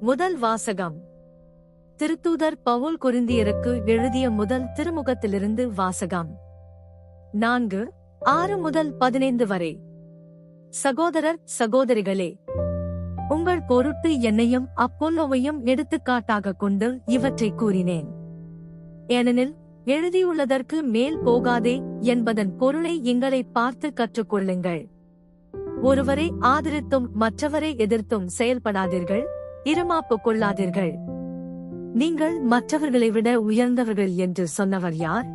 முதல் வாசகம். திருத்தூதர் பவுல் கொரிந்தியருக்கு எழுதிய முதல் திருமுகத்திலிருந்து வாசகம். 4:6-15 வரை. சகோதரர் சகோதரிகளே, உங்கள் பொருட்டு என்னையும் அப்போல்லோவையும் எடுத்துக்காட்டாகக் கொண்டு இவற்றை கூறினேன். ஏனெனில் எழுதியுள்ளதற்கு மேல் போகாதே என்பதன் பொருளை எங்களை பார்த்து கற்றுக்கொள்ளுங்கள். ஒருவரை ஆதரித்தும் மற்றவரை எதிர்த்தும் செயல்படாதீர்கள், இருமாப்பு கொள்ளாதீர்கள். நீங்கள் மற்றவர்களை விட உயர்ந்தவர்கள் என்று சொன்னவர் யார்?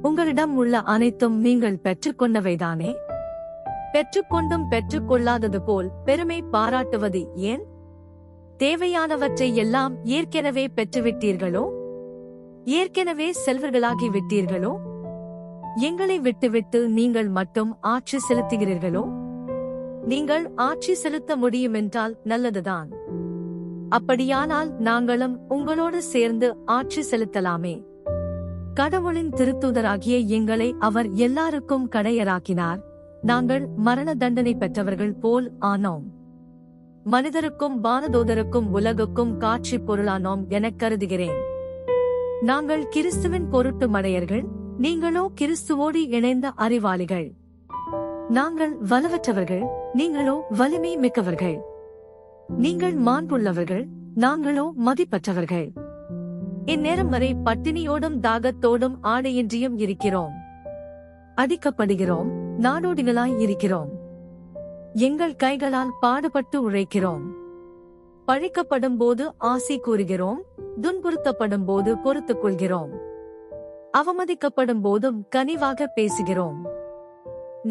உங்களிடம் உள்ள அனைத்தும் நீங்கள் பெற்றுக்கொண்டவைதானே? பெற்றுக்கொண்டும் பெற்றுக்கொள்ளாதது போல் பெருமை பாராட்டுவது ஏன்? தேவையானவற்றை எல்லாம் ஏற்கனவே பெற்றுவிட்டீர்களோ? ஏற்கனவே செல்வர்களாகி விட்டீர்களோ? எங்களை விட்டுவிட்டு நீங்கள் மட்டும் ஆட்சி செலுத்துகிறீர்களோ? நீங்கள் ஆட்சி செலுத்த முடியுமென்றால் நல்லதுதான். அப்படியானால் நாங்களும் உங்களோடு சேர்ந்து ஆட்சி செலுத்தலாமே. கடவுளின் திருத்தூதராகிய எங்களை அவர் எல்லாருக்கும் கடையராக்கினார். நாங்கள் மரண தண்டனை பெற்றவர்கள் போல் ஆனோம். மனிதருக்கும் வானதூதருக்கும் உலகுக்கும் காட்சி பொருளானோம் எனக் கருதுகிறேன். நாங்கள் கிறிஸ்துவின் பொருட்டு மடையர்கள், நீங்களோ கிறிஸ்துவோடு இணைந்த அறிவாளிகள். நாங்கள் வலுவற்றவர்கள், நீங்களோ வலிமை மிக்கவர்கள். நீங்கள் மாண்புள்ளவர்கள், நாங்களோ மதிப்பற்றவர்கள். இந்நேரம் வரை பட்டினியோடும் தாகத்தோடும் ஆடையின்றியும் இருக்கிறோம். அடிக்கப்படுகிறோம், நாடோடிகளாய் இருக்கிறோம். எங்கள் கைகளால் பாடுபட்டு உழைக்கிறோம். பழிக்கப்படும் போது ஆசி கூறுகிறோம், துன்புறுத்தப்படும் போது பொறுத்துக் கொள்கிறோம். அவமதிக்கப்படும் போதும் கனிவாக பேசுகிறோம்.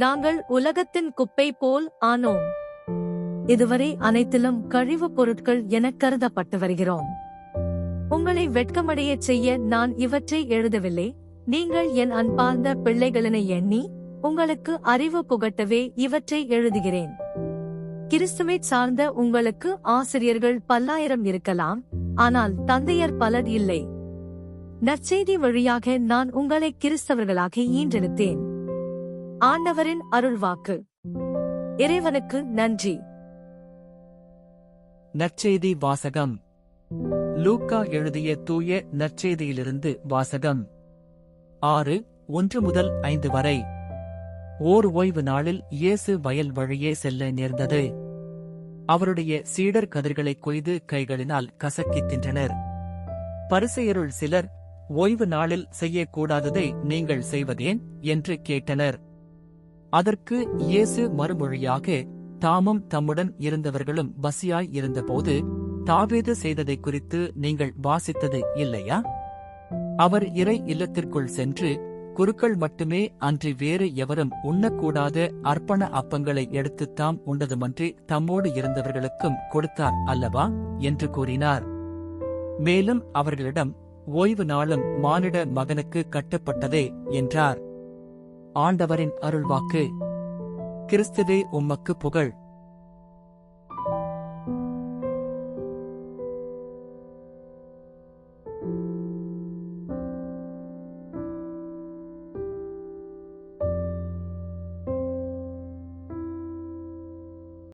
நாங்கள் உலகத்தின் குப்பை போல் ஆனோம். இதுவரை அனைத்திலும் கழிவுப் பொருட்கள் எனக் கருதப்பட்டு வருகிறோம். உங்களை வெட்கமடையச் செய்ய நான் இவற்றை எழுதவில்லை. நீங்கள் என் அன்பார்ந்த பிள்ளைகளென எண்ணி உங்களுக்கு அறிவு புகட்டவே இவற்றை எழுதுகிறேன். கிறிஸ்துவைச் சார்ந்த உங்களுக்கு ஆசிரியர்கள் பல்லாயிரம் இருக்கலாம், ஆனால் தந்தையர் பலர் இல்லை. நற்செய்தி வழியாக நான் உங்களை கிறிஸ்தவர்களாக ஈன்றெடுத்தேன். ஆண்டவரின் அருள்வாக்கு. இறைவனுக்கு நன்றி. நற்செய்தி வாசகம். லூக்கா எழுதிய தூய நற்செய்தியிலிருந்து வாசகம். 6:1-5 வரை. ஓர் ஓய்வு நாளில் இயேசு வயல் வழியே செல்ல நேர்ந்தது. அவருடைய சீடர் கதிர்களை கொய்து கைகளினால் கசக்கித் தின்றனர். பரிசேயருள் சிலர், ஓய்வு நாளில் செய்யக்கூடாததை நீங்கள் செய்வதேன் என்று கேட்டனர். அதற்கு இயேசு மறுமொழியாக, தாமும் தம்முடன் இருந்தவர்களும் பசியாய் இருந்தபோது தாவீது செய்ததை குறித்து நீங்கள் வாசித்தது இல்லையா? அவர் இறை இல்லத்திற்குள் சென்று குருக்கள் மட்டுமே அன்றி வேறு எவரும் உண்ணக்கூடாத அர்ப்பண அப்பங்களை எடுத்துத் தாம் உண்டதுமன்றி தம்மோடு இருந்தவர்களுக்கும் கொடுத்தார் அல்லவா என்று கூறினார். மேலும் அவர்களிடம், ஓய்வு நாளும் மானிட மகனுக்கு கட்டப்பட்டதே என்றார். ஆண்டவரின் அருள்வாக்கு. கிறிஸ்துவே உமக்கு புகழ்.